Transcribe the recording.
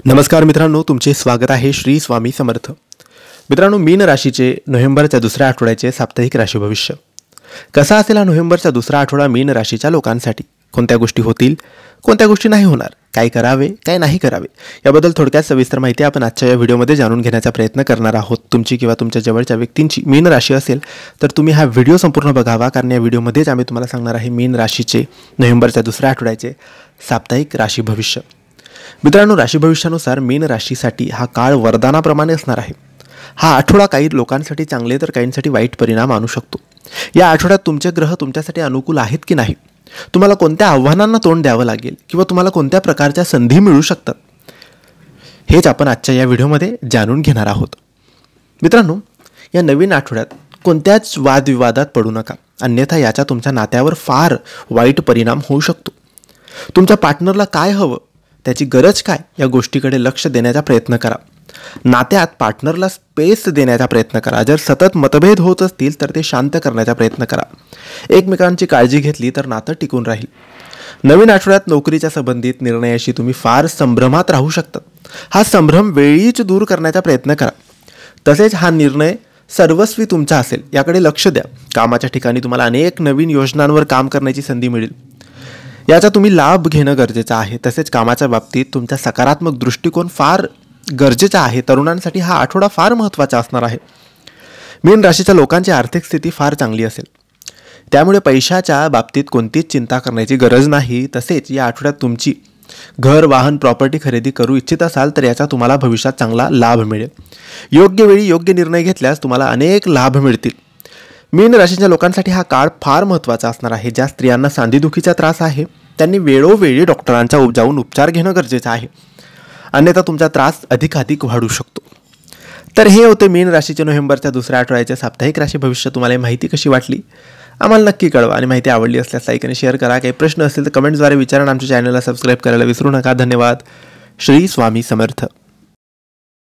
नमस्कार मित्रांनो, तुमचे स्वागत आहे श्री स्वामी समर्थ. मित्रांनो, मीन राशीचे नोव्हेंबरच्या दुसऱ्या आठवड्याचे साप्ताहिक राशी भविष्य कसा असेल हा नोव्हेंबरचा दुसरा आठवडा मीन राशीच्या लोकांसाठी. कोणत्या गोष्टी होतील, कोणत्या गोष्टी नाही होणार, काय करावे काय नाही करावे याबद्दल थोडक्यात सविस्तर माहिती आपण आजच्या या व्हिडिओमध्ये जाणून घेण्याचा प्रयत्न करणार आहोत. तुमची किंवा तुमच्या जवळच्या व्यक्तींची मीन राशी असेल तर तुम्ही हा व्हिडिओ संपूर्ण बघावा, कारण या व्हिडिओमध्येच आम्ही तुम्हाला सांगणार आहे मीन राशीचे नोव्हेंबरच्या दुसऱ्या आठवड्याचे साप्ताहिक राशी भविष्य. मित्रांनो, राशी भविष्यानुसार मीन राशीसाठी हा काळ वरदानाप्रमाणे असणार आहे. हा आठवडा काही लोकांसाठी चांगले तर काहींसाठी वाईट परिणाम आणू शकतो. या आठवड्यात तुमचे ग्रह तुमच्यासाठी अनुकूल आहेत की नाही, तुम्हाला कोणत्या आव्हानांना तोंड द्यावं लागेल किंवा तुम्हाला कोणत्या प्रकारच्या संधी मिळू शकतात, हेच आपण आजच्या या व्हिडिओमध्ये जाणून घेणार आहोत. मित्रांनो, या नवीन आठवड्यात कोणत्याच वादविवादात पडू नका, अन्यथा याचा तुमच्या नात्यावर फार वाईट परिणाम होऊ शकतो. तुमच्या पार्टनरला काय हवं, त्याची गरज काय, या गोष्टीकडे लक्ष देण्याचा प्रयत्न करा. नात्यात पार्टनरला स्पेस देण्याचा प्रयत्न करा. जर सतत मतभेद होत असतील तर ते शांत करण्याचा प्रयत्न करा. एकमेकांची काळजी घेतली तर नातं टिकून राहील. नवीन आठवड्यात नोकरीच्या संबंधित निर्णयाशी तुम्ही फार संभ्रमात राहू शकता. हा संभ्रम वेळीच दूर करण्याचा प्रयत्न करा. तसेच हा निर्णय सर्वस्वी तुमचा असेल याकडे लक्ष द्या. कामाच्या ठिकाणी तुम्हाला अनेक नवीन योजनांवर काम करण्याची संधी मिळेल, याचा तुम्ही लाभ घेणं गरजेचं आहे. तसेच कामाच्या बाबतीत तुमचा सकारात्मक दृष्टिकोन फार गरजेचा आहे. तरुणांसाठी हा आठवडा फार महत्त्वाचा असणार आहे. मीन राशीच्या लोकांची आर्थिक स्थिती फार चांगली असेल, त्यामुळे पैशाच्या बाबतीत कोणतीच चिंता करण्याची गरज नाही. तसेच या आठवड्यात तुमची घर, वाहन, प्रॉपर्टी खरेदी करू इच्छित असाल तर याचा तुम्हाला भविष्यात चांगला लाभ मिळेल. योग्य वेळी योग्य निर्णय घेतल्यास तुम्हाला अनेक लाभ मिळतील. मीन राशीच्या लोकांसाठी हा काळ फार महत्त्वाचा असणार आहे. ज्या स्त्रियांना सांधीदुखीचा त्रास आहे त्यांनी वेळोवेळी डॉक्टरांच्या जाऊन उपचार घेणं गरजेचं आहे, अन्यथा तुमचा त्रास अधिकाधिक वाढू शकतो. तर हे होते मीन राशीचे नोव्हेंबरच्या दुसऱ्या आठवड्याचे साप्ताहिक राशी भविष्य. तुम्हाला माहिती कशी वाटली आम्हाला नक्की कळवा, आणि माहिती आवडली असल्यास लाईक आणि शेअर करा. काही प्रश्न असतील तर कमेंट्सद्वारे विचारा. आमच्या चॅनलला सबस्क्राईब करायला विसरू नका. धन्यवाद. श्री स्वामी समर्थ.